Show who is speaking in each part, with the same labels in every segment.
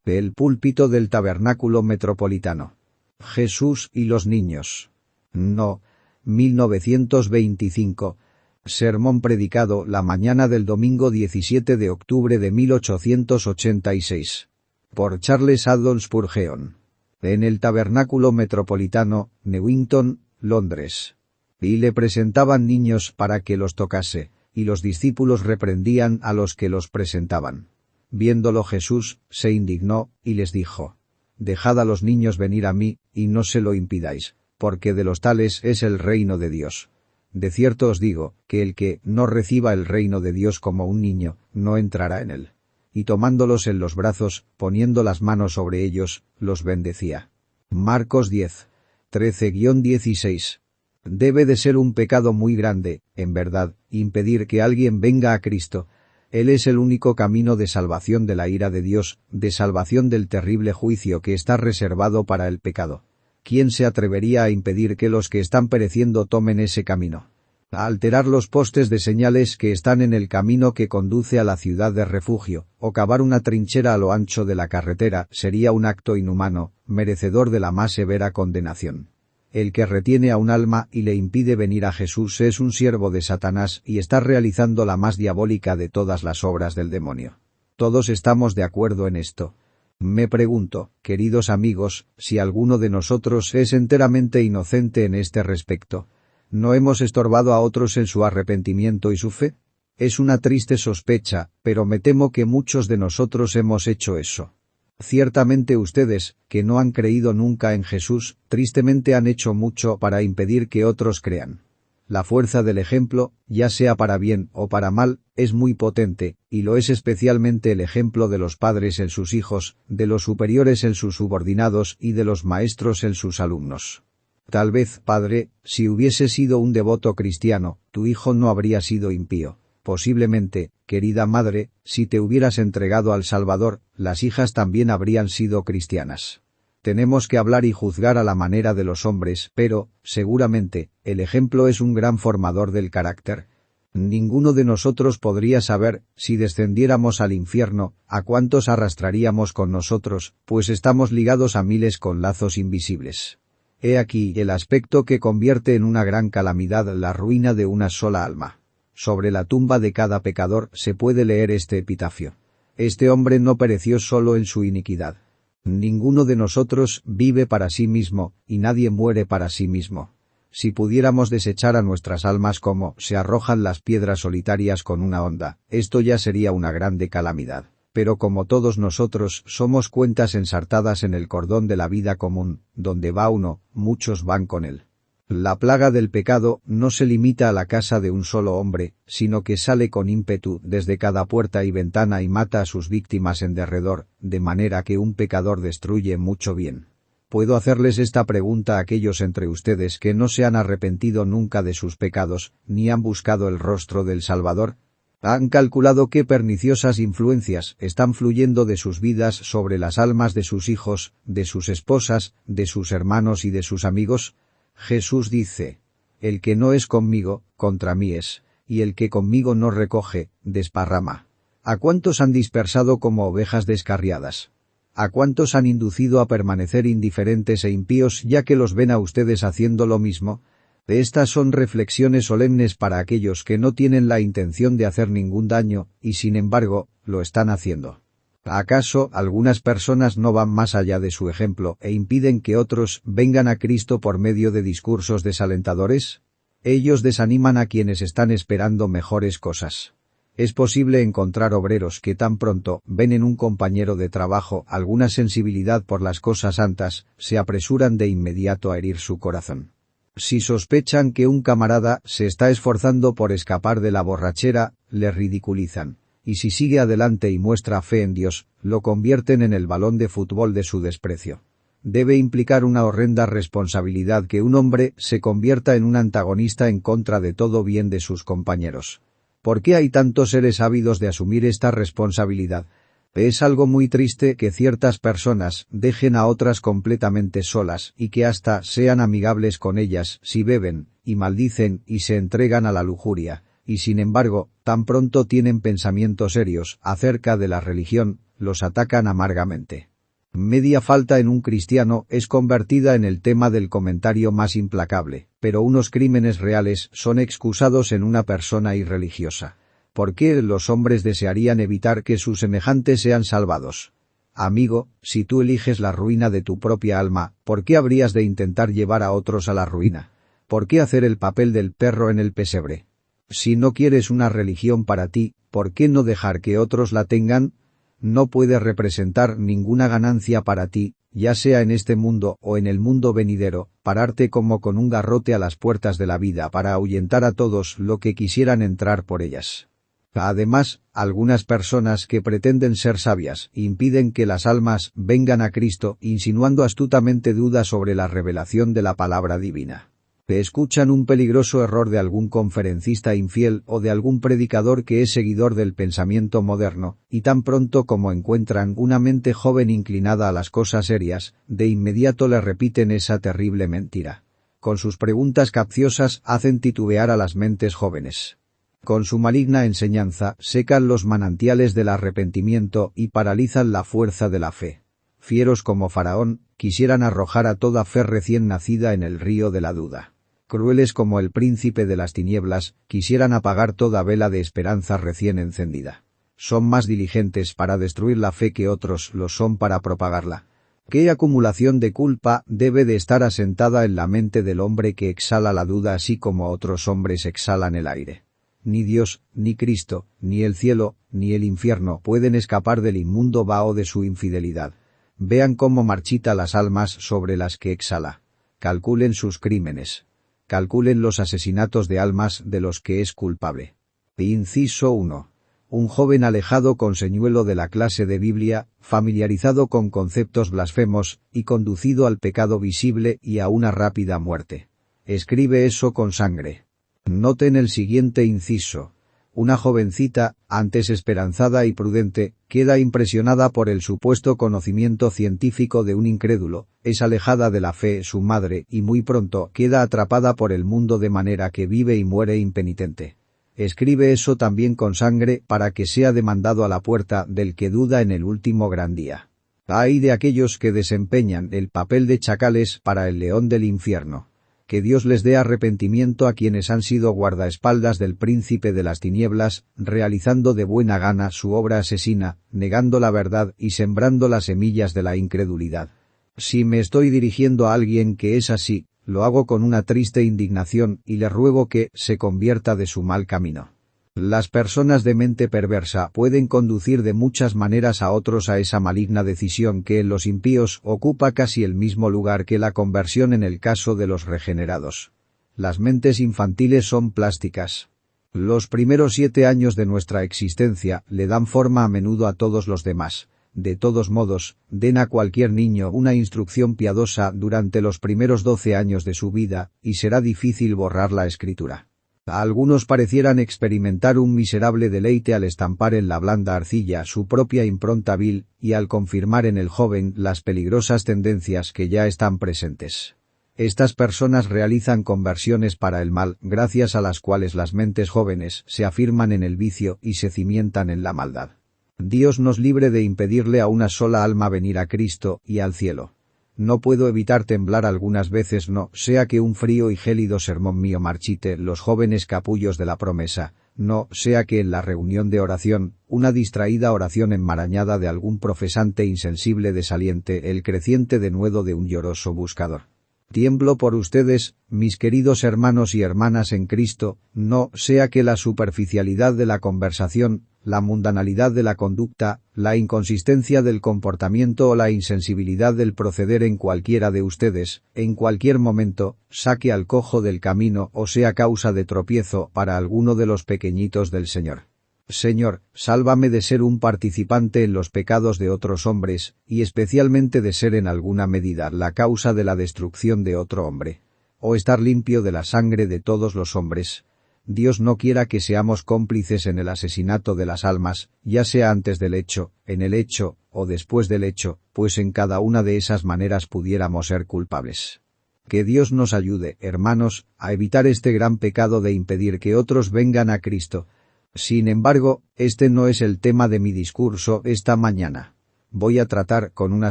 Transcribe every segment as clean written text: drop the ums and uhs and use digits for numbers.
Speaker 1: El púlpito del Tabernáculo Metropolitano. Jesús y los niños. No. 1925. Sermón predicado la mañana del domingo 17 de octubre de 1886. Por Charles Haddon Spurgeon. En el Tabernáculo Metropolitano, Newington, Londres. Y le presentaban niños para que los tocase, y los discípulos reprendían a los que los presentaban. Viéndolo Jesús, se indignó, y les dijo: Dejad a los niños venir a mí, y no se lo impidáis, porque de los tales es el reino de Dios. De cierto os digo, que el que no reciba el reino de Dios como un niño, no entrará en él. Y tomándolos en los brazos, poniendo las manos sobre ellos, los bendecía. Marcos 10. 13-16. Debe de ser un pecado muy grande, en verdad, impedir que alguien venga a Cristo. Él es el único camino de salvación de la ira de Dios, de salvación del terrible juicio que está reservado para el pecado. ¿Quién se atrevería a impedir que los que están pereciendo tomen ese camino? A alterar los postes de señales que están en el camino que conduce a la ciudad de refugio, o cavar una trinchera a lo ancho de la carretera, sería un acto inhumano, merecedor de la más severa condenación. El que retiene a un alma y le impide venir a Jesús es un siervo de Satanás y está realizando la más diabólica de todas las obras del demonio. Todos estamos de acuerdo en esto. Me pregunto, queridos amigos, si alguno de nosotros es enteramente inocente en este respecto. ¿No hemos estorbado a otros en su arrepentimiento y su fe? Es una triste sospecha, pero me temo que muchos de nosotros hemos hecho eso. Ciertamente ustedes, que no han creído nunca en Jesús, tristemente han hecho mucho para impedir que otros crean. La fuerza del ejemplo, ya sea para bien o para mal, es muy potente, y lo es especialmente el ejemplo de los padres en sus hijos, de los superiores en sus subordinados y de los maestros en sus alumnos. Tal vez, padre, si hubiese sido un devoto cristiano, tu hijo no habría sido impío. Posiblemente, querida madre, si te hubieras entregado al Salvador, las hijas también habrían sido cristianas. Tenemos que hablar y juzgar a la manera de los hombres, pero, seguramente, el ejemplo es un gran formador del carácter. Ninguno de nosotros podría saber, si descendiéramos al infierno, a cuántos arrastraríamos con nosotros, pues estamos ligados a miles con lazos invisibles. He aquí el aspecto que convierte en una gran calamidad la ruina de una sola alma. Sobre la tumba de cada pecador se puede leer este epitafio: Este hombre no pereció solo en su iniquidad. Ninguno de nosotros vive para sí mismo, y nadie muere para sí mismo. Si pudiéramos desechar a nuestras almas como se arrojan las piedras solitarias con una honda, esto ya sería una grande calamidad. Pero como todos nosotros somos cuentas ensartadas en el cordón de la vida común, donde va uno, muchos van con él. La plaga del pecado no se limita a la casa de un solo hombre, sino que sale con ímpetu desde cada puerta y ventana y mata a sus víctimas en derredor, de manera que un pecador destruye mucho bien. ¿Puedo hacerles esta pregunta a aquellos entre ustedes que no se han arrepentido nunca de sus pecados, ni han buscado el rostro del Salvador? ¿Han calculado qué perniciosas influencias están fluyendo de sus vidas sobre las almas de sus hijos, de sus esposas, de sus hermanos y de sus amigos? Jesús dice: El que no es conmigo, contra mí es, y el que conmigo no recoge, desparrama. ¿A cuántos han dispersado como ovejas descarriadas? ¿A cuántos han inducido a permanecer indiferentes e impíos ya que los ven a ustedes haciendo lo mismo? Estas son reflexiones solemnes para aquellos que no tienen la intención de hacer ningún daño, y sin embargo, lo están haciendo. ¿Acaso algunas personas no van más allá de su ejemplo e impiden que otros vengan a Cristo por medio de discursos desalentadores? Ellos desaniman a quienes están esperando mejores cosas. Es posible encontrar obreros que tan pronto ven en un compañero de trabajo alguna sensibilidad por las cosas santas, se apresuran de inmediato a herir su corazón. Si sospechan que un camarada se está esforzando por escapar de la borrachera, le ridiculizan. Y si sigue adelante y muestra fe en Dios, lo convierten en el balón de fútbol de su desprecio. Debe implicar una horrenda responsabilidad que un hombre se convierta en un antagonista en contra de todo bien de sus compañeros. ¿Por qué hay tantos seres ávidos de asumir esta responsabilidad? Es algo muy triste que ciertas personas dejen a otras completamente solas y que hasta sean amigables con ellas si beben, y maldicen y se entregan a la lujuria. Y sin embargo, tan pronto tienen pensamientos serios acerca de la religión, los atacan amargamente. Media falta en un cristiano es convertida en el tema del comentario más implacable, pero unos crímenes reales son excusados en una persona irreligiosa. ¿Por qué los hombres desearían evitar que sus semejantes sean salvados? Amigo, si tú eliges la ruina de tu propia alma, ¿por qué habrías de intentar llevar a otros a la ruina? ¿Por qué hacer el papel del perro en el pesebre? Si no quieres una religión para ti, ¿por qué no dejar que otros la tengan? No puede representar ninguna ganancia para ti, ya sea en este mundo o en el mundo venidero, pararte como con un garrote a las puertas de la vida para ahuyentar a todos los que quisieran entrar por ellas. Además, algunas personas que pretenden ser sabias impiden que las almas vengan a Cristo, insinuando astutamente dudas sobre la revelación de la palabra divina. Escuchan un peligroso error de algún conferencista infiel o de algún predicador que es seguidor del pensamiento moderno, y tan pronto como encuentran una mente joven inclinada a las cosas serias, de inmediato le repiten esa terrible mentira. Con sus preguntas capciosas hacen titubear a las mentes jóvenes. Con su maligna enseñanza secan los manantiales del arrepentimiento y paralizan la fuerza de la fe. Fieros como Faraón, quisieran arrojar a toda fe recién nacida en el río de la duda. Crueles como el príncipe de las tinieblas, quisieran apagar toda vela de esperanza recién encendida. Son más diligentes para destruir la fe que otros lo son para propagarla. ¿Qué acumulación de culpa debe de estar asentada en la mente del hombre que exhala la duda así como otros hombres exhalan el aire? Ni Dios, ni Cristo, ni el cielo, ni el infierno pueden escapar del inmundo vaho de su infidelidad. Vean cómo marchita las almas sobre las que exhala. Calculen sus crímenes. Calculen los asesinatos de almas de los que es culpable. Inciso 1. Un joven alejado con señuelo de la clase de Biblia, familiarizado con conceptos blasfemos, y conducido al pecado visible y a una rápida muerte. Escribe eso con sangre. Noten el siguiente inciso. Una jovencita, antes esperanzada y prudente, queda impresionada por el supuesto conocimiento científico de un incrédulo, es alejada de la fe su madre y muy pronto queda atrapada por el mundo de manera que vive y muere impenitente. Escribe eso también con sangre para que sea demandado a la puerta del que duda en el último gran día. Ay de aquellos que desempeñan el papel de chacales para el león del infierno. Que Dios les dé arrepentimiento a quienes han sido guardaespaldas del príncipe de las tinieblas, realizando de buena gana su obra asesina, negando la verdad y sembrando las semillas de la incredulidad. Si me estoy dirigiendo a alguien que es así, lo hago con una triste indignación y le ruego que se convierta de su mal camino. Las personas de mente perversa pueden conducir de muchas maneras a otros a esa maligna decisión que en los impíos ocupa casi el mismo lugar que la conversión en el caso de los regenerados. Las mentes infantiles son plásticas. Los primeros 7 años de nuestra existencia le dan forma a menudo a todos los demás. De todos modos, den a cualquier niño una instrucción piadosa durante los primeros 12 años de su vida, y será difícil borrar la escritura. A algunos parecieran experimentar un miserable deleite al estampar en la blanda arcilla su propia impronta vil y al confirmar en el joven las peligrosas tendencias que ya están presentes. Estas personas realizan conversiones para el mal, gracias a las cuales las mentes jóvenes se afirman en el vicio y se cimientan en la maldad. Dios nos libre de impedirle a una sola alma venir a Cristo y al cielo. No puedo evitar temblar algunas veces, no sea que un frío y gélido sermón mío marchite los jóvenes capullos de la promesa, no sea que en la reunión de oración, una distraída oración enmarañada de algún profesante insensible desaliente el creciente denuedo de un lloroso buscador. Tiemblo por ustedes, mis queridos hermanos y hermanas en Cristo, no sea que la superficialidad de la conversación, la mundanalidad de la conducta, la inconsistencia del comportamiento o la insensibilidad del proceder en cualquiera de ustedes, en cualquier momento, saque al cojo del camino o sea causa de tropiezo para alguno de los pequeñitos del Señor. Señor, sálvame de ser un participante en los pecados de otros hombres, y especialmente de ser en alguna medida la causa de la destrucción de otro hombre. O estar limpio de la sangre de todos los hombres. Dios no quiera que seamos cómplices en el asesinato de las almas, ya sea antes del hecho, en el hecho, o después del hecho, pues en cada una de esas maneras pudiéramos ser culpables. Que Dios nos ayude, hermanos, a evitar este gran pecado de impedir que otros vengan a Cristo. Sin embargo, este no es el tema de mi discurso esta mañana. Voy a tratar con una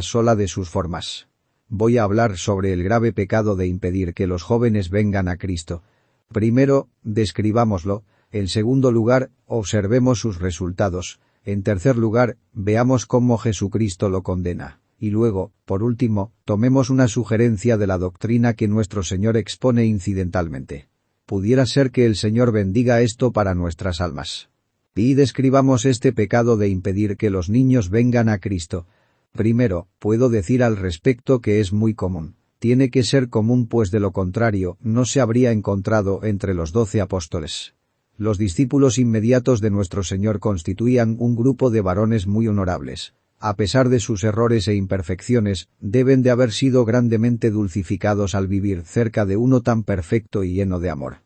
Speaker 1: sola de sus formas. Voy a hablar sobre el grave pecado de impedir que los jóvenes vengan a Cristo. Primero, describámoslo. En segundo lugar, observemos sus resultados. En tercer lugar, veamos cómo Jesucristo lo condena. Y luego, por último, tomemos una sugerencia de la doctrina que nuestro Señor expone incidentalmente. Pudiera ser que el Señor bendiga esto para nuestras almas. Y describamos este pecado de impedir que los niños vengan a Cristo. Primero, puedo decir al respecto que es muy común. Tiene que ser común, pues de lo contrario no se habría encontrado entre los 12 apóstoles. Los discípulos inmediatos de nuestro Señor constituían un grupo de varones muy honorables. A pesar de sus errores e imperfecciones, deben de haber sido grandemente dulcificados al vivir cerca de uno tan perfecto y lleno de amor.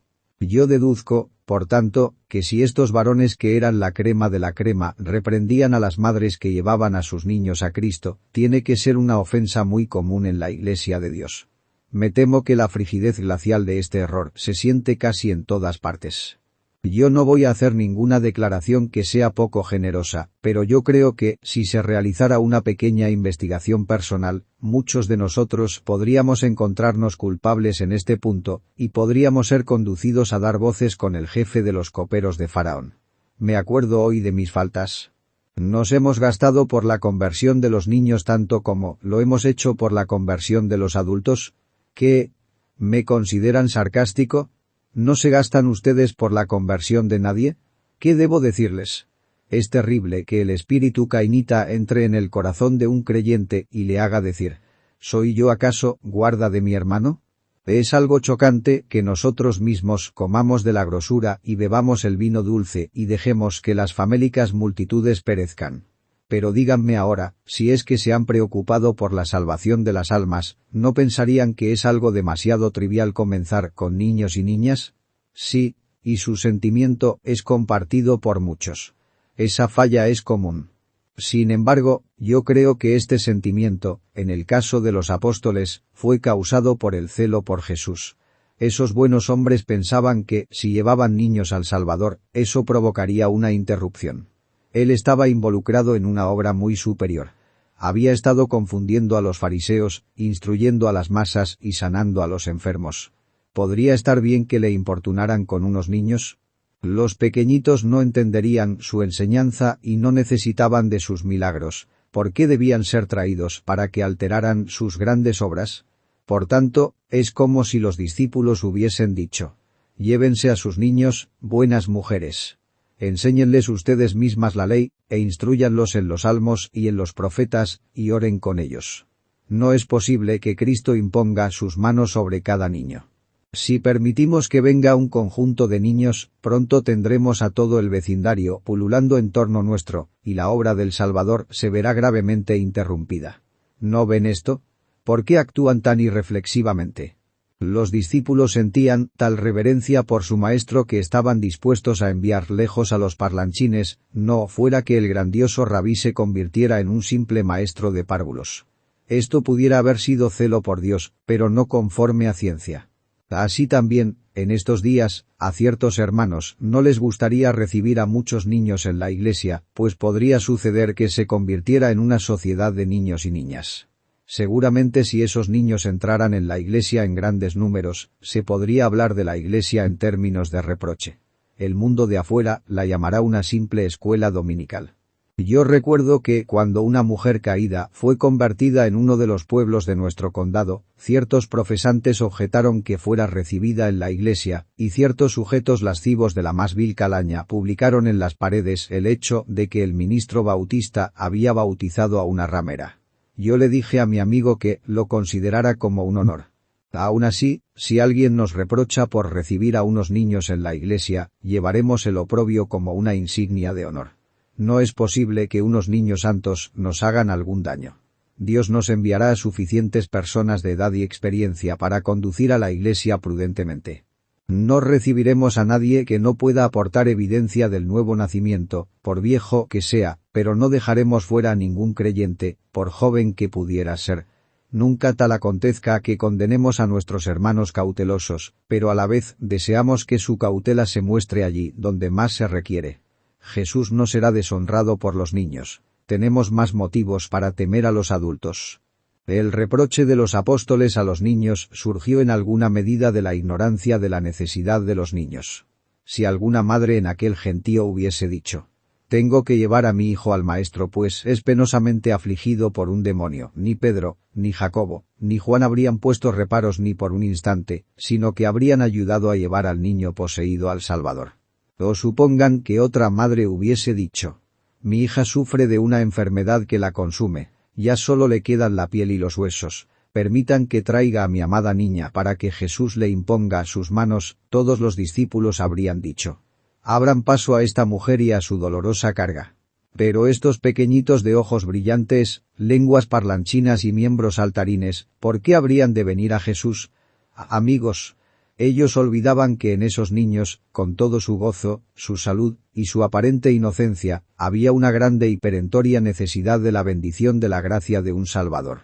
Speaker 1: Yo deduzco, por tanto, que si estos varones que eran la crema de la crema reprendían a las madres que llevaban a sus niños a Cristo, tiene que ser una ofensa muy común en la Iglesia de Dios. Me temo que la frigidez glacial de este error se siente casi en todas partes. Yo no voy a hacer ninguna declaración que sea poco generosa, pero yo creo que, si se realizara una pequeña investigación personal, muchos de nosotros podríamos encontrarnos culpables en este punto, y podríamos ser conducidos a dar voces con el jefe de los coperos de Faraón. Me acuerdo hoy de mis faltas. Nos hemos gastado por la conversión de los niños tanto como lo hemos hecho por la conversión de los adultos. ¿Qué? ¿Me consideran sarcástico? ¿No se gastan ustedes por la conversión de nadie? ¿Qué debo decirles? Es terrible que el espíritu cainita entre en el corazón de un creyente y le haga decir, ¿soy yo acaso guarda de mi hermano? Es algo chocante que nosotros mismos comamos de la grosura y bebamos el vino dulce y dejemos que las famélicas multitudes perezcan. Pero díganme ahora, si es que se han preocupado por la salvación de las almas, ¿no pensarían que es algo demasiado trivial comenzar con niños y niñas? Sí, y su sentimiento es compartido por muchos. Esa falla es común. Sin embargo, yo creo que este sentimiento, en el caso de los apóstoles, fue causado por el celo por Jesús. Esos buenos hombres pensaban que, si llevaban niños al Salvador, eso provocaría una interrupción. Él estaba involucrado en una obra muy superior. Había estado confundiendo a los fariseos, instruyendo a las masas y sanando a los enfermos. ¿Podría estar bien que le importunaran con unos niños? Los pequeñitos no entenderían su enseñanza y no necesitaban de sus milagros. ¿Por qué debían ser traídos para que alteraran sus grandes obras? Por tanto, es como si los discípulos hubiesen dicho: llévense a sus niños, buenas mujeres. Enséñenles ustedes mismas la ley, e instrúyanlos en los salmos y en los profetas, y oren con ellos. No es posible que Cristo imponga sus manos sobre cada niño. Si permitimos que venga un conjunto de niños, pronto tendremos a todo el vecindario pululando en torno nuestro, y la obra del Salvador se verá gravemente interrumpida. ¿No ven esto? ¿Por qué actúan tan irreflexivamente? Los discípulos sentían tal reverencia por su maestro que estaban dispuestos a enviar lejos a los parlanchines, no fuera que el grandioso rabí se convirtiera en un simple maestro de párvulos. Esto pudiera haber sido celo por Dios, pero no conforme a ciencia. Así también, en estos días, a ciertos hermanos no les gustaría recibir a muchos niños en la iglesia, pues podría suceder que se convirtiera en una sociedad de niños y niñas. Seguramente si esos niños entraran en la iglesia en grandes números, se podría hablar de la iglesia en términos de reproche. El mundo de afuera la llamará una simple escuela dominical. Yo recuerdo que cuando una mujer caída fue convertida en uno de los pueblos de nuestro condado, ciertos profesantes objetaron que fuera recibida en la iglesia, y ciertos sujetos lascivos de la más vil calaña publicaron en las paredes el hecho de que el ministro bautista había bautizado a una ramera. Yo le dije a mi amigo que lo considerara como un honor. Aún así, si alguien nos reprocha por recibir a unos niños en la iglesia, llevaremos el oprobio como una insignia de honor. No es posible que unos niños santos nos hagan algún daño. Dios nos enviará a suficientes personas de edad y experiencia para conducir a la iglesia prudentemente. No recibiremos a nadie que no pueda aportar evidencia del nuevo nacimiento, por viejo que sea, pero no dejaremos fuera a ningún creyente, por joven que pudiera ser. Nunca tal acontezca que condenemos a nuestros hermanos cautelosos, pero a la vez deseamos que su cautela se muestre allí donde más se requiere. Jesús no será deshonrado por los niños. Tenemos más motivos para temer a los adultos. El reproche de los apóstoles a los niños surgió en alguna medida de la ignorancia de la necesidad de los niños. Si alguna madre en aquel gentío hubiese dicho: «Tengo que llevar a mi hijo al maestro, pues es penosamente afligido por un demonio», ni Pedro, ni Jacobo, ni Juan habrían puesto reparos ni por un instante, sino que habrían ayudado a llevar al niño poseído al Salvador. O supongan que otra madre hubiese dicho: «Mi hija sufre de una enfermedad que la consume, ya solo le quedan la piel y los huesos. Permitan que traiga a mi amada niña para que Jesús le imponga sus manos», todos los discípulos habrían dicho: «Abran paso a esta mujer y a su dolorosa carga». Pero estos pequeñitos de ojos brillantes, lenguas parlanchinas y miembros saltarines, ¿por qué habrían de venir a Jesús? Amigos, ellos olvidaban que en esos niños, con todo su gozo, su salud y su aparente inocencia, había una grande y perentoria necesidad de la bendición de la gracia de un Salvador.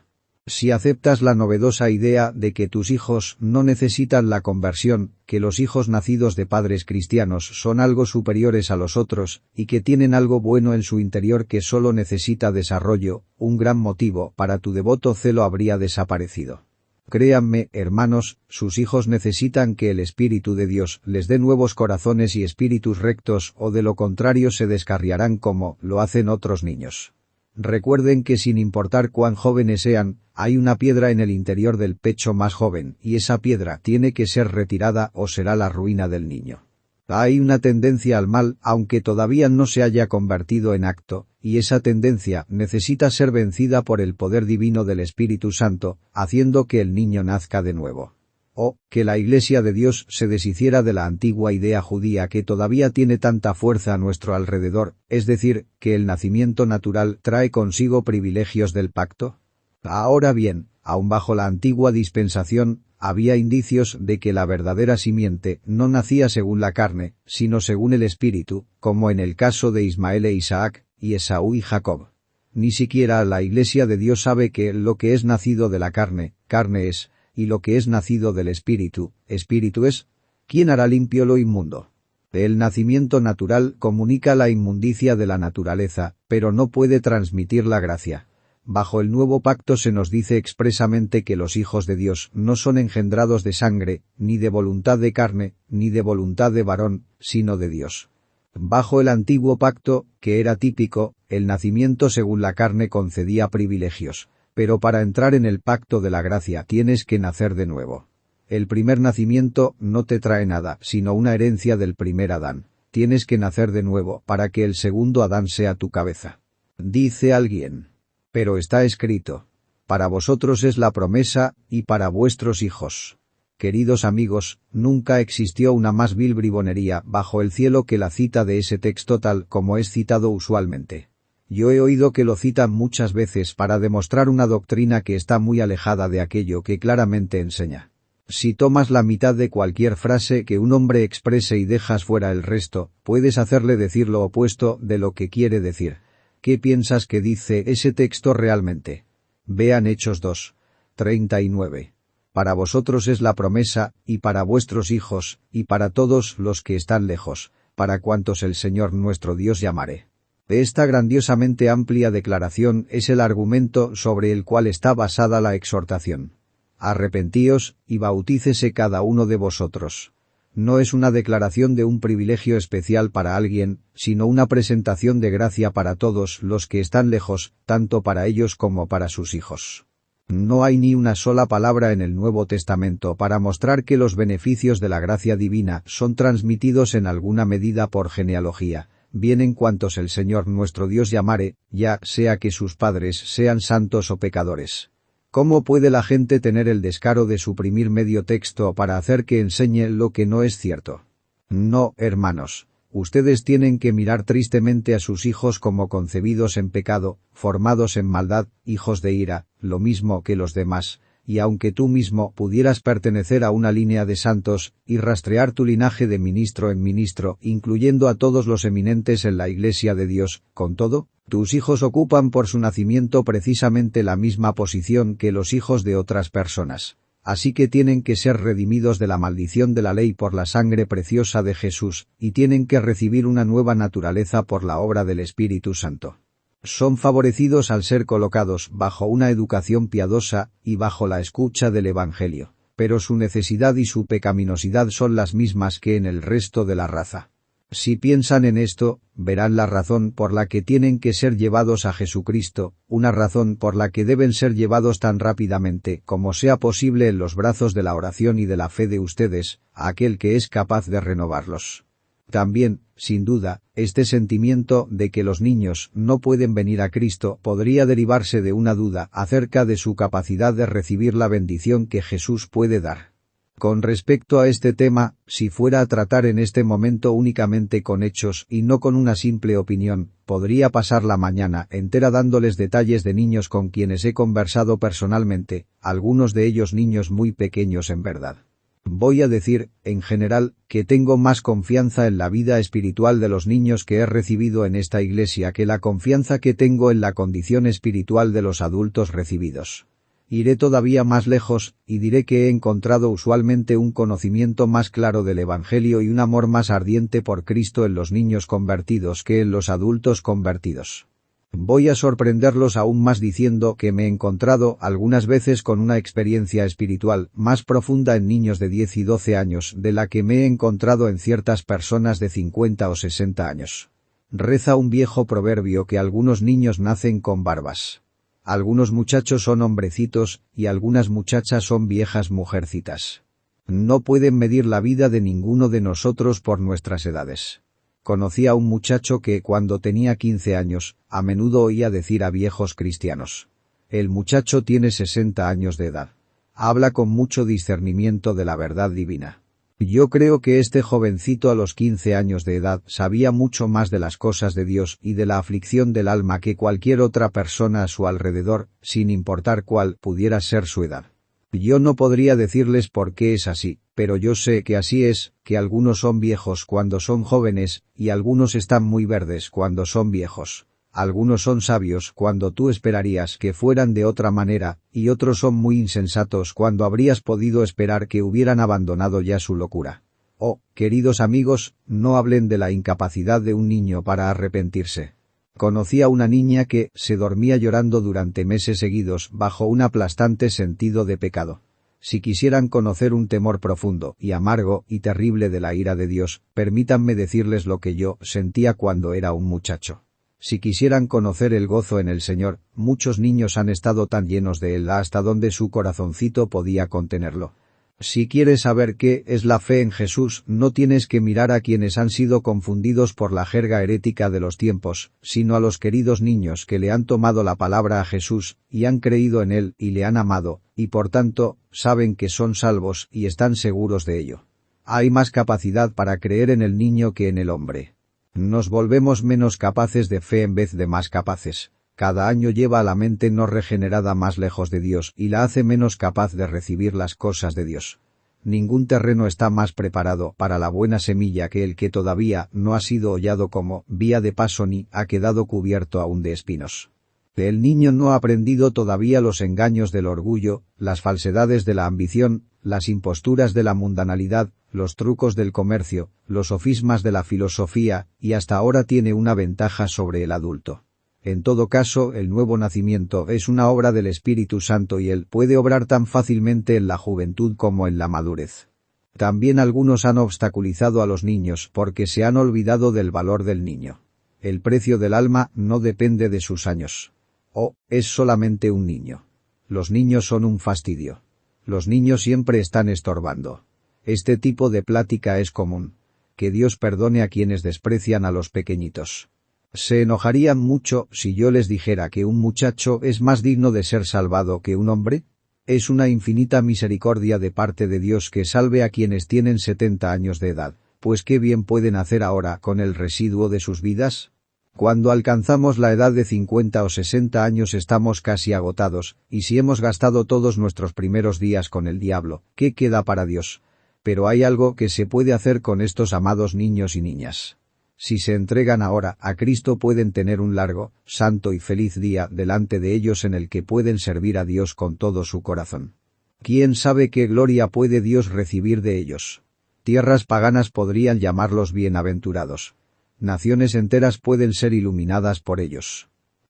Speaker 1: Si aceptas la novedosa idea de que tus hijos no necesitan la conversión, que los hijos nacidos de padres cristianos son algo superiores a los otros, y que tienen algo bueno en su interior que solo necesita desarrollo, un gran motivo para tu devoto celo habría desaparecido. Créanme, hermanos, sus hijos necesitan que el Espíritu de Dios les dé nuevos corazones y espíritus rectos, o de lo contrario se descarriarán como lo hacen otros niños. Recuerden que sin importar cuán jóvenes sean, hay una piedra en el interior del pecho más joven, y esa piedra tiene que ser retirada o será la ruina del niño. Hay una tendencia al mal, aunque todavía no se haya convertido en acto, y esa tendencia necesita ser vencida por el poder divino del Espíritu Santo, haciendo que el niño nazca de nuevo. O que la Iglesia de Dios se deshiciera de la antigua idea judía que todavía tiene tanta fuerza a nuestro alrededor, es decir, que el nacimiento natural trae consigo privilegios del pacto. Ahora bien, aun bajo la antigua dispensación, había indicios de que la verdadera simiente no nacía según la carne, sino según el Espíritu, como en el caso de Ismael e Isaac, y Esaú y Jacob. Ni siquiera la Iglesia de Dios sabe que lo que es nacido de la carne, carne es, y lo que es nacido del Espíritu, Espíritu es. ¿Quién hará limpio lo inmundo? El nacimiento natural comunica la inmundicia de la naturaleza, pero no puede transmitir la gracia. Bajo el nuevo pacto se nos dice expresamente que los hijos de Dios no son engendrados de sangre, ni de voluntad de carne, ni de voluntad de varón, sino de Dios. Bajo el antiguo pacto, que era típico, el nacimiento según la carne concedía privilegios. Pero para entrar en el pacto de la gracia tienes que nacer de nuevo. El primer nacimiento no te trae nada, sino una herencia del primer Adán. Tienes que nacer de nuevo para que el segundo Adán sea tu cabeza. Dice alguien: pero está escrito: para vosotros es la promesa, y para vuestros hijos. Queridos amigos, nunca existió una más vil bribonería bajo el cielo que la cita de ese texto tal como es citado usualmente. Yo he oído que lo citan muchas veces para demostrar una doctrina que está muy alejada de aquello que claramente enseña. Si tomas la mitad de cualquier frase que un hombre exprese y dejas fuera el resto, puedes hacerle decir lo opuesto de lo que quiere decir. ¿Qué piensas que dice ese texto realmente? Vean Hechos 2:39. Para vosotros es la promesa, y para vuestros hijos, y para todos los que están lejos, para cuantos el Señor nuestro Dios llamare. Esta grandiosamente amplia declaración es el argumento sobre el cual está basada la exhortación. Arrepentíos, y bautícese cada uno de vosotros. No es una declaración de un privilegio especial para alguien, sino una presentación de gracia para todos los que están lejos, tanto para ellos como para sus hijos. No hay ni una sola palabra en el Nuevo Testamento para mostrar que los beneficios de la gracia divina son transmitidos en alguna medida por genealogía. Vienen cuantos el Señor nuestro Dios llamare, ya sea que sus padres sean santos o pecadores. ¿Cómo puede la gente tener el descaro de suprimir medio texto para hacer que enseñe lo que no es cierto? No, hermanos. Ustedes tienen que mirar tristemente a sus hijos como concebidos en pecado, formados en maldad, hijos de ira, lo mismo que los demás. Y aunque tú mismo pudieras pertenecer a una línea de santos, y rastrear tu linaje de ministro en ministro, incluyendo a todos los eminentes en la Iglesia de Dios, con todo, tus hijos ocupan por su nacimiento precisamente la misma posición que los hijos de otras personas. Así que tienen que ser redimidos de la maldición de la ley por la sangre preciosa de Jesús, y tienen que recibir una nueva naturaleza por la obra del Espíritu Santo. Son favorecidos al ser colocados bajo una educación piadosa y bajo la escucha del Evangelio, pero su necesidad y su pecaminosidad son las mismas que en el resto de la raza. Si piensan en esto, verán la razón por la que tienen que ser llevados a Jesucristo, una razón por la que deben ser llevados tan rápidamente como sea posible en los brazos de la oración y de la fe de ustedes, a aquel que es capaz de renovarlos. También, sin duda, este sentimiento de que los niños no pueden venir a Cristo podría derivarse de una duda acerca de su capacidad de recibir la bendición que Jesús puede dar. Con respecto a este tema, si fuera a tratar en este momento únicamente con hechos y no con una simple opinión, podría pasar la mañana entera dándoles detalles de niños con quienes he conversado personalmente, algunos de ellos niños muy pequeños en verdad. Voy a decir, en general, que tengo más confianza en la vida espiritual de los niños que he recibido en esta iglesia que la confianza que tengo en la condición espiritual de los adultos recibidos. Iré todavía más lejos, y diré que he encontrado usualmente un conocimiento más claro del Evangelio y un amor más ardiente por Cristo en los niños convertidos que en los adultos convertidos. Voy a sorprenderlos aún más diciendo que me he encontrado algunas veces con una experiencia espiritual más profunda en niños de 10 y 12 años de la que me he encontrado en ciertas personas de 50 o 60 años. Reza un viejo proverbio que algunos niños nacen con barbas. Algunos muchachos son hombrecitos y algunas muchachas son viejas mujercitas. No pueden medir la vida de ninguno de nosotros por nuestras edades. Conocí a un muchacho que, cuando tenía 15 años, a menudo oía decir a viejos cristianos: el muchacho tiene 60 años de edad. Habla con mucho discernimiento de la verdad divina. Yo creo que este jovencito a los 15 años de edad sabía mucho más de las cosas de Dios y de la aflicción del alma que cualquier otra persona a su alrededor, sin importar cuál pudiera ser su edad. Yo no podría decirles por qué es así, pero yo sé que así es, que algunos son viejos cuando son jóvenes, y algunos están muy verdes cuando son viejos. Algunos son sabios cuando tú esperarías que fueran de otra manera, y otros son muy insensatos cuando habrías podido esperar que hubieran abandonado ya su locura. Oh, queridos amigos, no hablen de la incapacidad de un niño para arrepentirse. Conocí a una niña que se dormía llorando durante meses seguidos bajo un aplastante sentido de pecado. Si quisieran conocer un temor profundo y amargo y terrible de la ira de Dios, permítanme decirles lo que yo sentía cuando era un muchacho. Si quisieran conocer el gozo en el Señor, muchos niños han estado tan llenos de él hasta donde su corazoncito podía contenerlo. Si quieres saber qué es la fe en Jesús, no tienes que mirar a quienes han sido confundidos por la jerga herética de los tiempos, sino a los queridos niños que le han tomado la palabra a Jesús, y han creído en él y le han amado, y por tanto, saben que son salvos y están seguros de ello. Hay más capacidad para creer en el niño que en el hombre. Nos volvemos menos capaces de fe en vez de más capaces. Cada año lleva a la mente no regenerada más lejos de Dios y la hace menos capaz de recibir las cosas de Dios. Ningún terreno está más preparado para la buena semilla que el que todavía no ha sido hollado como vía de paso ni ha quedado cubierto aún de espinos. El niño no ha aprendido todavía los engaños del orgullo, las falsedades de la ambición, las imposturas de la mundanalidad, los trucos del comercio, los sofismas de la filosofía, y hasta ahora tiene una ventaja sobre el adulto. En todo caso, el nuevo nacimiento es una obra del Espíritu Santo y él puede obrar tan fácilmente en la juventud como en la madurez. También algunos han obstaculizado a los niños porque se han olvidado del valor del niño. El precio del alma no depende de sus años. Oh, es solamente un niño. Los niños son un fastidio. Los niños siempre están estorbando. Este tipo de plática es común. Que Dios perdone a quienes desprecian a los pequeñitos. ¿Se enojarían mucho si yo les dijera que un muchacho es más digno de ser salvado que un hombre? Es una infinita misericordia de parte de Dios que salve a quienes tienen 70 años de edad, pues qué bien pueden hacer ahora con el residuo de sus vidas. Cuando alcanzamos la edad de 50 o 60 años estamos casi agotados, y si hemos gastado todos nuestros primeros días con el diablo, ¿qué queda para Dios? Pero hay algo que se puede hacer con estos amados niños y niñas. Si se entregan ahora a Cristo pueden tener un largo, santo y feliz día delante de ellos en el que pueden servir a Dios con todo su corazón. ¿Quién sabe qué gloria puede Dios recibir de ellos? Tierras paganas podrían llamarlos bienaventurados. Naciones enteras pueden ser iluminadas por ellos.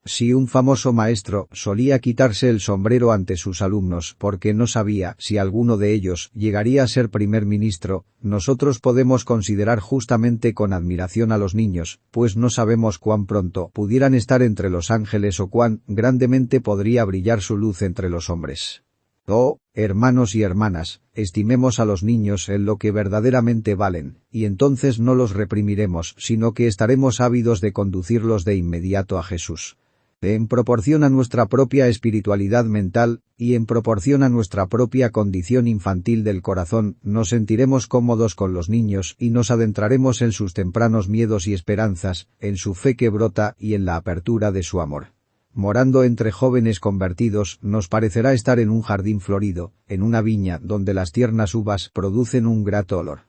Speaker 1: Si un famoso maestro solía quitarse el sombrero ante sus alumnos porque no sabía si alguno de ellos llegaría a ser primer ministro, nosotros podemos considerar justamente con admiración a los niños, pues no sabemos cuán pronto pudieran estar entre los ángeles o cuán grandemente podría brillar su luz entre los hombres. Oh, hermanos y hermanas, estimemos a los niños en lo que verdaderamente valen, y entonces no los reprimiremos, sino que estaremos ávidos de conducirlos de inmediato a Jesús. En proporción a nuestra propia espiritualidad mental, y en proporción a nuestra propia condición infantil del corazón, nos sentiremos cómodos con los niños y nos adentraremos en sus tempranos miedos y esperanzas, en su fe que brota y en la apertura de su amor. Morando entre jóvenes convertidos, nos parecerá estar en un jardín florido, en una viña donde las tiernas uvas producen un grato olor.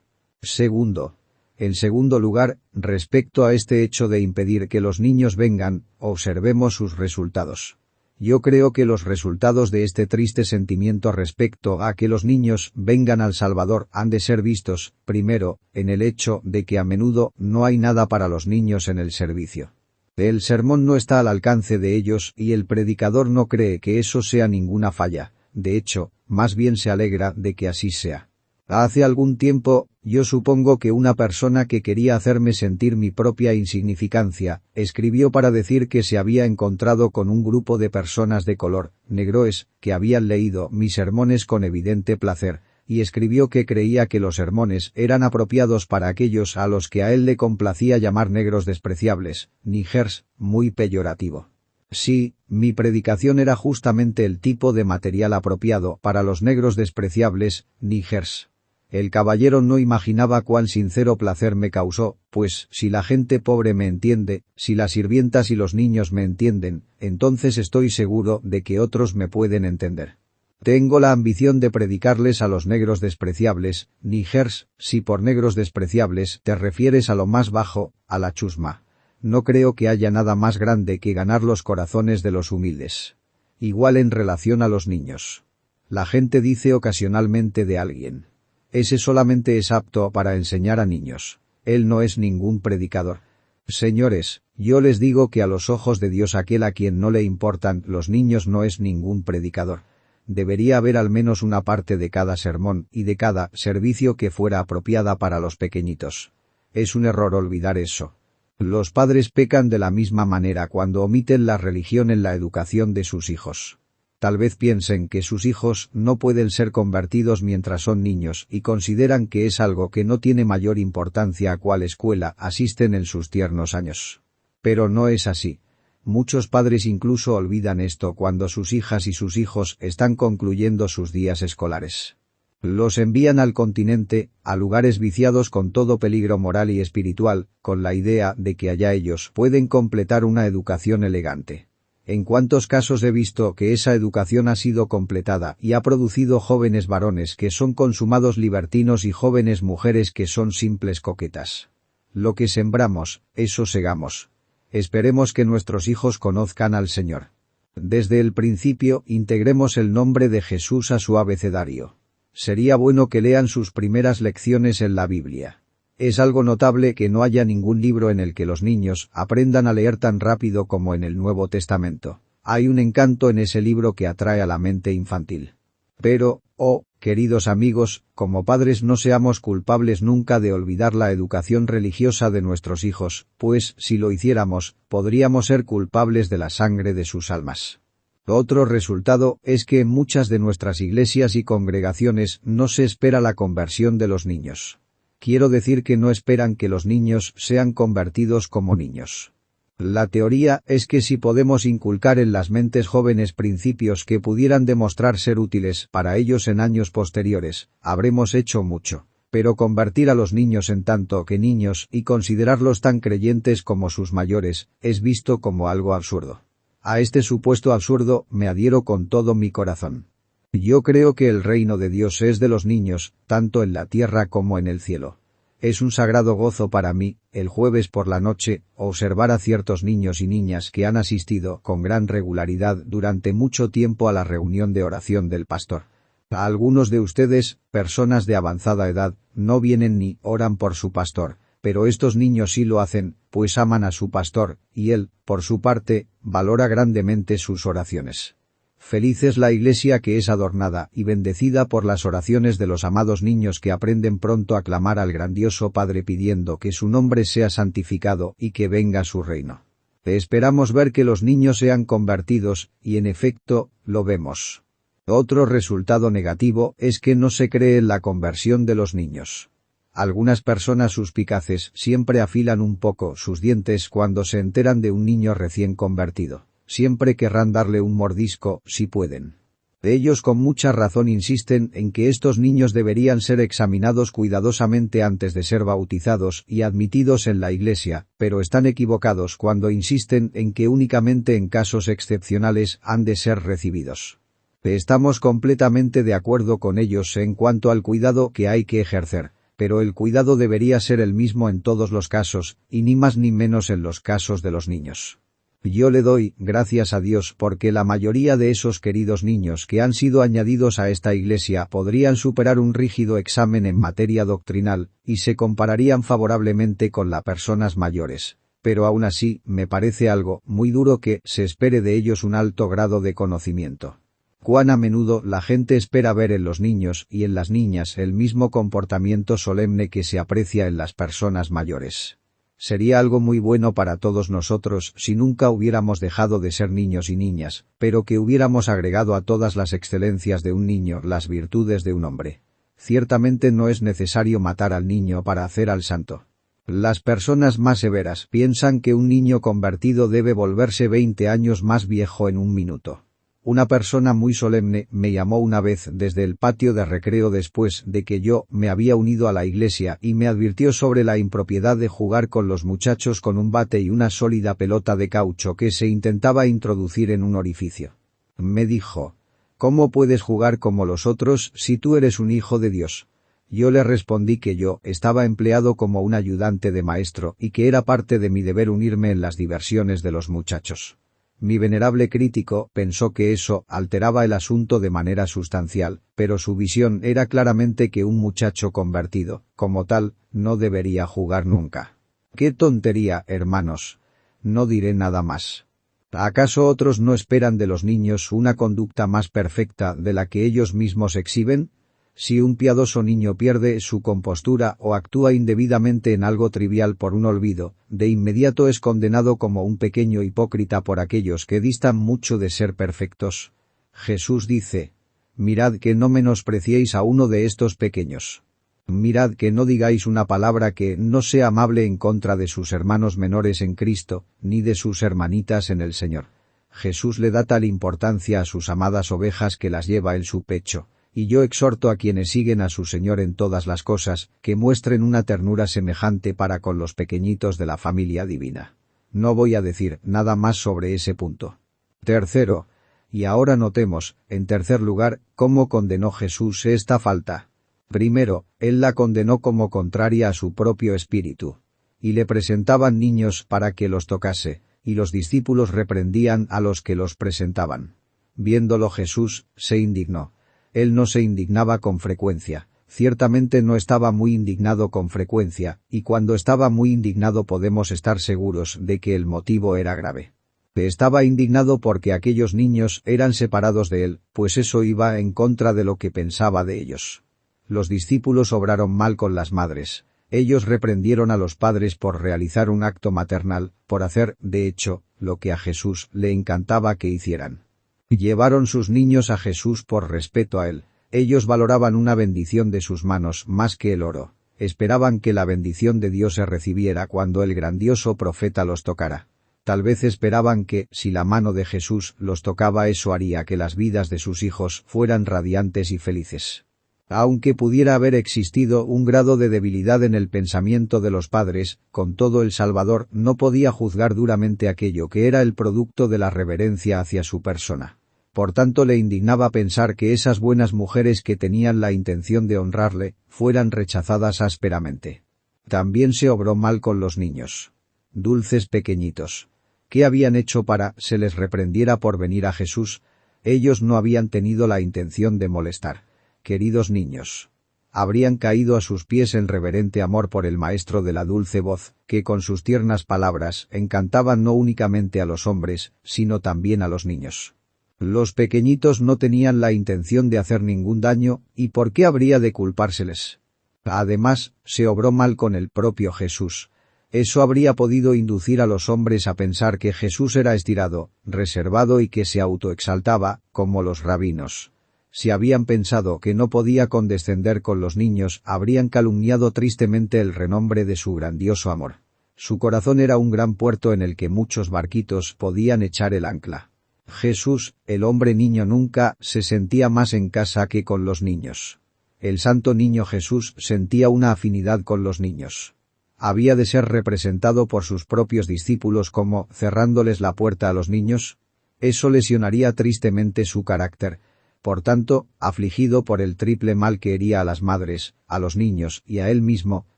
Speaker 1: Segundo. En segundo lugar, respecto a este hecho de impedir que los niños vengan, observemos sus resultados. Yo creo que los resultados de este triste sentimiento respecto a que los niños vengan al Salvador han de ser vistos, primero, en el hecho de que a menudo no hay nada para los niños en el servicio. El sermón no está al alcance de ellos y el predicador no cree que eso sea ninguna falla, de hecho, más bien se alegra de que así sea. Hace algún tiempo, yo supongo que una persona que quería hacerme sentir mi propia insignificancia, escribió para decir que se había encontrado con un grupo de personas de color, negroes, que habían leído mis sermones con evidente placer, y escribió que creía que los sermones eran apropiados para aquellos a los que a él le complacía llamar negros despreciables, niggers, muy peyorativo. Sí, mi predicación era justamente el tipo de material apropiado para los negros despreciables, niggers. El caballero no imaginaba cuán sincero placer me causó, pues si la gente pobre me entiende, si las sirvientas y los niños me entienden, entonces estoy seguro de que otros me pueden entender. Tengo la ambición de predicarles a los negros despreciables, niggers, si por negros despreciables te refieres a lo más bajo, a la chusma. No creo que haya nada más grande que ganar los corazones de los humildes. Igual en relación a los niños. La gente dice ocasionalmente de alguien: ese solamente es apto para enseñar a niños. Él no es ningún predicador. Señores, yo les digo que a los ojos de Dios aquel a quien no le importan los niños no es ningún predicador. Debería haber al menos una parte de cada sermón y de cada servicio que fuera apropiada para los pequeñitos. Es un error olvidar eso. Los padres pecan de la misma manera cuando omiten la religión en la educación de sus hijos. Tal vez piensen que sus hijos no pueden ser convertidos mientras son niños y consideran que es algo que no tiene mayor importancia a cuál escuela asisten en sus tiernos años. Pero no es así. Muchos padres incluso olvidan esto cuando sus hijas y sus hijos están concluyendo sus días escolares. Los envían al continente, a lugares viciados con todo peligro moral y espiritual, con la idea de que allá ellos pueden completar una educación elegante. En cuántos casos he visto que esa educación ha sido completada y ha producido jóvenes varones que son consumados libertinos y jóvenes mujeres que son simples coquetas. Lo que sembramos, eso segamos. Esperemos que nuestros hijos conozcan al Señor. Desde el principio integremos el nombre de Jesús a su abecedario. Sería bueno que lean sus primeras lecciones en la Biblia. Es algo notable que no haya ningún libro en el que los niños aprendan a leer tan rápido como en el Nuevo Testamento. Hay un encanto en ese libro que atrae a la mente infantil. Pero, oh, queridos amigos, como padres no seamos culpables nunca de olvidar la educación religiosa de nuestros hijos, pues, si lo hiciéramos, podríamos ser culpables de la sangre de sus almas. Otro resultado es que en muchas de nuestras iglesias y congregaciones no se espera la conversión de los niños. Quiero decir que no esperan que los niños sean convertidos como niños. La teoría es que si podemos inculcar en las mentes jóvenes principios que pudieran demostrar ser útiles para ellos en años posteriores, habremos hecho mucho. Pero convertir a los niños en tanto que niños y considerarlos tan creyentes como sus mayores, es visto como algo absurdo. A este supuesto absurdo me adhiero con todo mi corazón. Yo creo que el reino de Dios es de los niños, tanto en la tierra como en el cielo. Es un sagrado gozo para mí, el jueves por la noche, observar a ciertos niños y niñas que han asistido con gran regularidad durante mucho tiempo a la reunión de oración del pastor. A algunos de ustedes, personas de avanzada edad, no vienen ni oran por su pastor, Pero estos niños sí lo hacen, pues aman a su pastor, y él, por su parte, valora grandemente sus oraciones. Feliz es la iglesia que es adornada y bendecida por las oraciones de los amados niños que aprenden pronto a clamar al grandioso Padre pidiendo que su nombre sea santificado y que venga su reino. Esperamos ver que los niños sean convertidos, y en efecto, lo vemos. Otro resultado negativo es que no se cree en la conversión de los niños. Algunas personas suspicaces siempre afilan un poco sus dientes cuando se enteran de un niño recién convertido. Siempre querrán darle un mordisco, si pueden. Ellos con mucha razón insisten en que estos niños deberían ser examinados cuidadosamente antes de ser bautizados y admitidos en la iglesia, pero están equivocados cuando insisten en que únicamente en casos excepcionales han de ser recibidos. Estamos completamente de acuerdo con ellos en cuanto al cuidado que hay que ejercer, pero el cuidado debería ser el mismo en todos los casos, y ni más ni menos en los casos de los niños. Yo le doy gracias a Dios porque la mayoría de esos queridos niños que han sido añadidos a esta iglesia podrían superar un rígido examen en materia doctrinal y se compararían favorablemente con las personas mayores. Pero aún así, me parece algo muy duro que se espere de ellos un alto grado de conocimiento. Cuán a menudo la gente espera ver en los niños y en las niñas el mismo comportamiento solemne que se aprecia en las personas mayores. Sería algo muy bueno para todos nosotros si nunca hubiéramos dejado de ser niños y niñas, pero que hubiéramos agregado a todas las excelencias de un niño las virtudes de un hombre. Ciertamente no es necesario matar al niño para hacer al santo. Las personas más severas piensan que un niño convertido debe volverse 20 años más viejo en un minuto. Una persona muy solemne me llamó una vez desde el patio de recreo después de que yo me había unido a la iglesia y me advirtió sobre la impropiedad de jugar con los muchachos con un bate y una sólida pelota de caucho que se intentaba introducir en un orificio. Me dijo: «¿Cómo puedes jugar como los otros si tú eres un hijo de Dios?». Yo le respondí que yo estaba empleado como un ayudante de maestro y que era parte de mi deber unirme en las diversiones de los muchachos. Mi venerable crítico pensó que eso alteraba el asunto de manera sustancial, pero su visión era claramente que un muchacho convertido, como tal, no debería jugar nunca. ¡Qué tontería, hermanos! No diré nada más. ¿Acaso otros no esperan de los niños una conducta más perfecta de la que ellos mismos exhiben? Si un piadoso niño pierde su compostura o actúa indebidamente en algo trivial por un olvido, de inmediato es condenado como un pequeño hipócrita por aquellos que distan mucho de ser perfectos. Jesús dice: «Mirad que no menospreciéis a uno de estos pequeños». Mirad que no digáis una palabra que no sea amable en contra de sus hermanos menores en Cristo, ni de sus hermanitas en el Señor. Jesús le da tal importancia a sus amadas ovejas que las lleva en su pecho. Y yo exhorto a quienes siguen a su Señor en todas las cosas, que muestren una ternura semejante para con los pequeñitos de la familia divina. No voy a decir nada más sobre ese punto. Tercero, y ahora notemos, en tercer lugar, cómo condenó Jesús esta falta. Primero, él la condenó como contraria a su propio espíritu. Y le presentaban niños para que los tocase, y los discípulos reprendían a los que los presentaban. Viéndolo Jesús, se indignó. Él no se indignaba con frecuencia, ciertamente no estaba muy indignado con frecuencia, y cuando estaba muy indignado podemos estar seguros de que el motivo era grave. Estaba indignado porque aquellos niños eran separados de él, pues eso iba en contra de lo que pensaba de ellos. Los discípulos obraron mal con las madres. Ellos reprendieron a los padres por realizar un acto maternal, por hacer, de hecho, lo que a Jesús le encantaba que hicieran. Llevaron sus niños a Jesús por respeto a él. Ellos valoraban una bendición de sus manos más que el oro. Esperaban que la bendición de Dios se recibiera cuando el grandioso profeta los tocara. Tal vez esperaban que, si la mano de Jesús los tocaba, eso haría que las vidas de sus hijos fueran radiantes y felices. Aunque pudiera haber existido un grado de debilidad en el pensamiento de los padres, con todo el Salvador no podía juzgar duramente aquello que era el producto de la reverencia hacia su persona. Por tanto le indignaba pensar que esas buenas mujeres que tenían la intención de honrarle, fueran rechazadas ásperamente. También se obró mal con los niños. Dulces pequeñitos. ¿Qué habían hecho para se les reprendiera por venir a Jesús? Ellos no habían tenido la intención de molestar. Queridos niños, Habrían caído a sus pies en reverente amor por el maestro de la dulce voz, que con sus tiernas palabras encantaban no únicamente a los hombres, sino también a los niños. Los pequeñitos no tenían la intención de hacer ningún daño, ¿y por qué habría de culpárseles? Además, se obró mal con el propio Jesús. Eso habría podido inducir a los hombres a pensar que Jesús era estirado, reservado y que se autoexaltaba, como los rabinos. Si habían pensado que no podía condescender con los niños, habrían calumniado tristemente el renombre de su grandioso amor. Su corazón era un gran puerto en el que muchos barquitos podían echar el ancla. Jesús, el hombre niño, nunca se sentía más en casa que con los niños. El santo niño Jesús sentía una afinidad con los niños. ¿Había de ser representado por sus propios discípulos como cerrándoles la puerta a los niños? Eso lesionaría tristemente su carácter. Por tanto, afligido por el triple mal que hería a las madres, a los niños y a él mismo,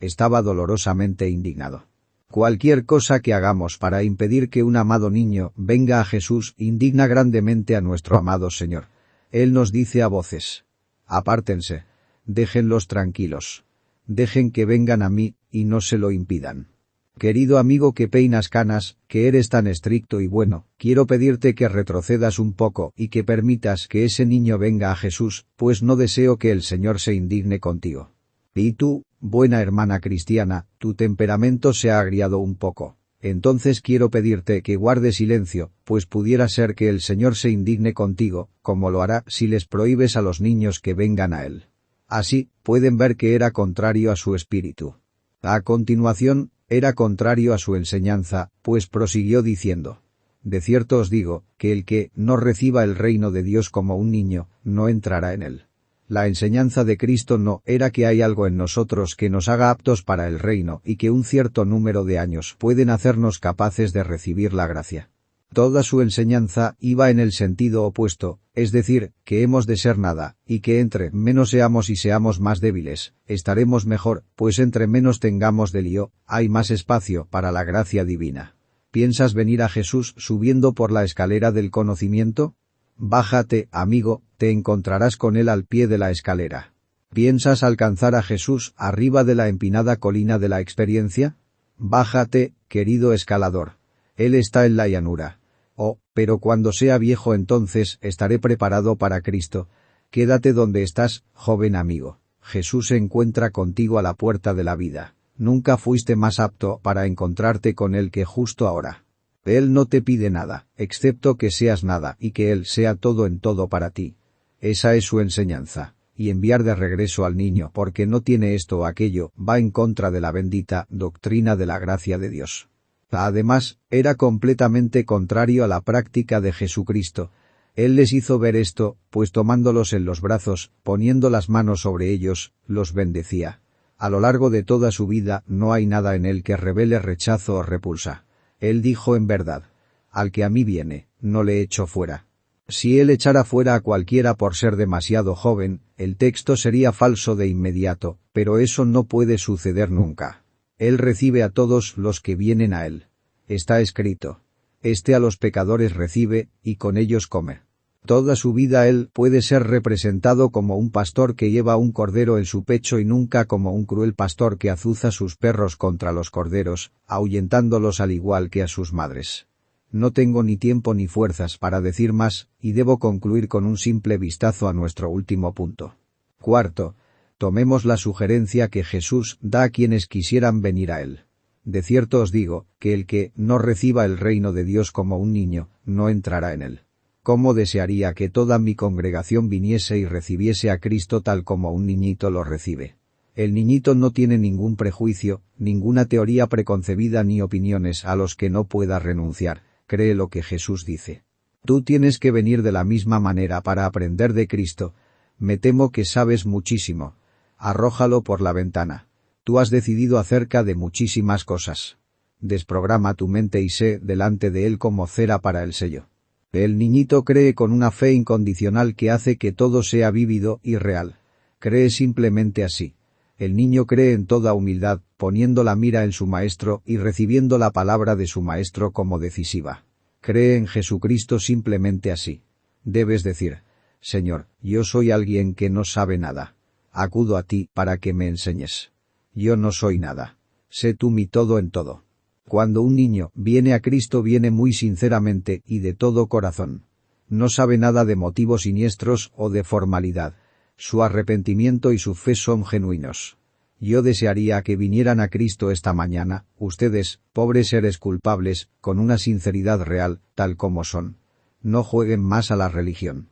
Speaker 1: estaba dolorosamente indignado. Cualquier cosa que hagamos para impedir que un amado niño venga a Jesús indigna grandemente a nuestro amado Señor. Él nos dice a voces: apártense, déjenlos tranquilos. Dejen que vengan a mí, y no se lo impidan. Querido amigo que peinas canas, que eres tan estricto y bueno, quiero pedirte que retrocedas un poco y que permitas que ese niño venga a Jesús, pues no deseo que el Señor se indigne contigo. Y tú, buena hermana cristiana, tu temperamento se ha agriado un poco. Entonces quiero pedirte que guardes silencio, pues pudiera ser que el Señor se indigne contigo, como lo hará si les prohíbes a los niños que vengan a Él. Así, pueden ver que era contrario a su espíritu. A continuación, era contrario a su enseñanza, pues prosiguió diciendo: de cierto os digo, que el que no reciba el reino de Dios como un niño, no entrará en él. La enseñanza de Cristo no era que hay algo en nosotros que nos haga aptos para el reino y que un cierto número de años pueden hacernos capaces de recibir la gracia. Toda su enseñanza iba en el sentido opuesto, es decir, que hemos de ser nada, y que entre menos seamos y seamos más débiles, estaremos mejor, pues entre menos tengamos de lío, hay más espacio para la gracia divina. ¿Piensas venir a Jesús subiendo por la escalera del conocimiento? Bájate, amigo, te encontrarás con él al pie de la escalera. ¿Piensas alcanzar a Jesús arriba de la empinada colina de la experiencia? Bájate, querido escalador. Él está en la llanura. Oh, pero cuando sea viejo entonces estaré preparado para Cristo. Quédate donde estás, joven amigo. Jesús se encuentra contigo a la puerta de la vida. Nunca fuiste más apto para encontrarte con Él que justo ahora. Él no te pide nada, excepto que seas nada y que Él sea todo en todo para ti. Esa es su enseñanza. Y enviar de regreso al niño porque no tiene esto o aquello va en contra de la bendita doctrina de la gracia de Dios. Además, era completamente contrario a la práctica de Jesucristo. Él les hizo ver esto, pues tomándolos en los brazos, poniendo las manos sobre ellos, los bendecía. A lo largo de toda su vida no hay nada en él que revele rechazo o repulsa. Él dijo en verdad: al que a mí viene, no le echo fuera. Si él echara fuera a cualquiera por ser demasiado joven, el texto sería falso de inmediato, pero eso no puede suceder nunca. Él recibe a todos los que vienen a él. Está escrito: este a los pecadores recibe, y con ellos come. Toda su vida él puede ser representado como un pastor que lleva un cordero en su pecho y nunca como un cruel pastor que azuza sus perros contra los corderos, ahuyentándolos al igual que a sus madres. No tengo ni tiempo ni fuerzas para decir más, y debo concluir con un simple vistazo a nuestro último punto. Cuarto, tomemos la sugerencia que Jesús da a quienes quisieran venir a él. De cierto os digo, que el que no reciba el reino de Dios como un niño, no entrará en él. ¿Cómo desearía que toda mi congregación viniese y recibiese a Cristo tal como un niñito lo recibe? El niñito no tiene ningún prejuicio, ninguna teoría preconcebida ni opiniones a los que no pueda renunciar. Cree lo que Jesús dice. Tú tienes que venir de la misma manera para aprender de Cristo. Me temo que sabes muchísimo. Arrójalo por la ventana. Tú has decidido acerca de muchísimas cosas. Desprograma tu mente y sé delante de él como cera para el sello. El niñito cree con una fe incondicional que hace que todo sea vívido y real. Cree simplemente así. El niño cree en toda humildad, poniendo la mira en su maestro y recibiendo la palabra de su maestro como decisiva. Cree en Jesucristo simplemente así. Debes decir: Señor, yo soy alguien que no sabe nada. Acudo a ti para que me enseñes. Yo no soy nada. Sé tú mi todo en todo. Cuando un niño viene a Cristo viene muy sinceramente y de todo corazón. No sabe nada de motivos siniestros o de formalidad. Su arrepentimiento y su fe son genuinos. Yo desearía que vinieran a Cristo esta mañana, ustedes, pobres seres culpables, con una sinceridad real, tal como son. No jueguen más a la religión.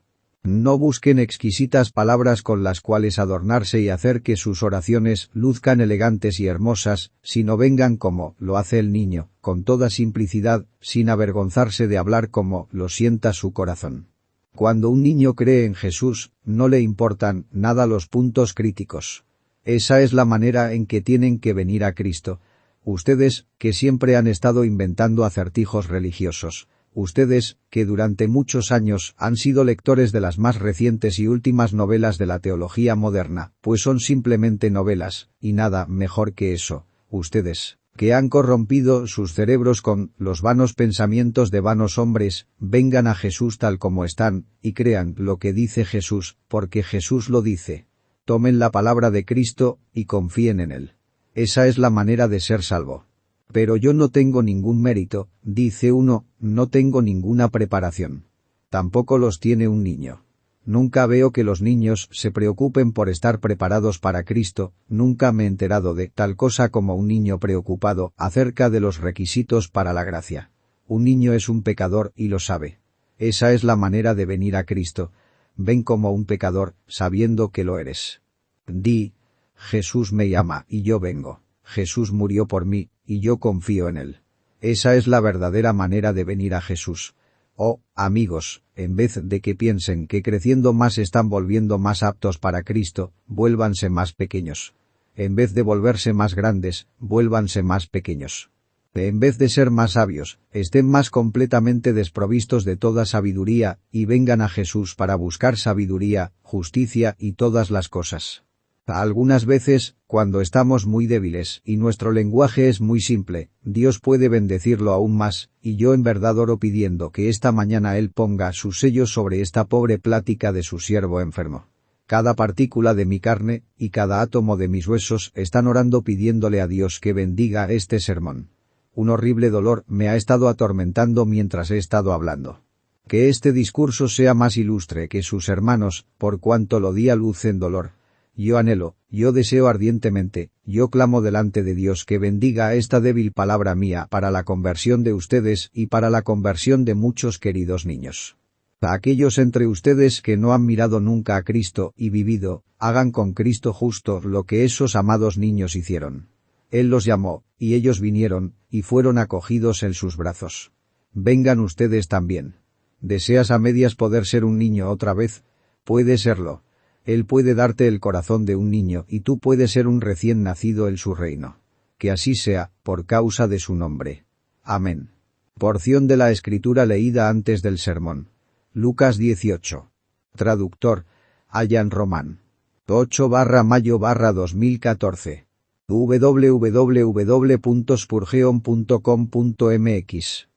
Speaker 1: No busquen exquisitas palabras con las cuales adornarse y hacer que sus oraciones luzcan elegantes y hermosas, sino vengan como lo hace el niño, con toda simplicidad, sin avergonzarse de hablar como lo sienta su corazón. Cuando un niño cree en Jesús, no le importan nada los puntos críticos. Esa es la manera en que tienen que venir a Cristo. Ustedes, que siempre han estado inventando acertijos religiosos. Ustedes, que durante muchos años han sido lectores de las más recientes y últimas novelas de la teología moderna, pues son simplemente novelas, y nada mejor que eso. Ustedes, que han corrompido sus cerebros con los vanos pensamientos de vanos hombres, vengan a Jesús tal como están, y crean lo que dice Jesús, porque Jesús lo dice. Tomen la palabra de Cristo, y confíen en Él. Esa es la manera de ser salvo. Pero yo no tengo ningún mérito, dice uno, no tengo ninguna preparación. Tampoco los tiene un niño. Nunca veo que los niños se preocupen por estar preparados para Cristo, nunca me he enterado de tal cosa como un niño preocupado acerca de los requisitos para la gracia. Un niño es un pecador y lo sabe. Esa es la manera de venir a Cristo. Ven como un pecador, sabiendo que lo eres. Di, Jesús me llama y yo vengo. Jesús murió por mí, y yo confío en Él. Esa es la verdadera manera de venir a Jesús. Oh, amigos, en vez de que piensen que creciendo más están volviendo más aptos para Cristo, vuélvanse más pequeños. En vez de volverse más grandes, vuélvanse más pequeños. En vez de ser más sabios, estén más completamente desprovistos de toda sabiduría, y vengan a Jesús para buscar sabiduría, justicia y todas las cosas. Algunas veces, cuando estamos muy débiles y nuestro lenguaje es muy simple, Dios puede bendecirlo aún más, y yo en verdad oro pidiendo que esta mañana Él ponga su sello sobre esta pobre plática de su siervo enfermo. Cada partícula de mi carne y cada átomo de mis huesos están orando pidiéndole a Dios que bendiga este sermón. Un horrible dolor me ha estado atormentando mientras he estado hablando. Que este discurso sea más ilustre que sus hermanos, por cuanto lo di a luz en dolor. Yo anhelo, yo deseo ardientemente, yo clamo delante de Dios que bendiga esta débil palabra mía para la conversión de ustedes y para la conversión de muchos queridos niños. A aquellos entre ustedes que no han mirado nunca a Cristo y vivido, hagan con Cristo justo lo que esos amados niños hicieron. Él los llamó, y ellos vinieron, y fueron acogidos en sus brazos. Vengan ustedes también. ¿Deseas a medias poder ser un niño otra vez? Puede serlo. Él puede darte el corazón de un niño y tú puedes ser un recién nacido en su reino. Que así sea, por causa de su nombre. Amén. Porción de la Escritura leída antes del sermón. Lucas 18. Traductor, Allan Román. 8/mayo/2014. www.spurgeon.com.mx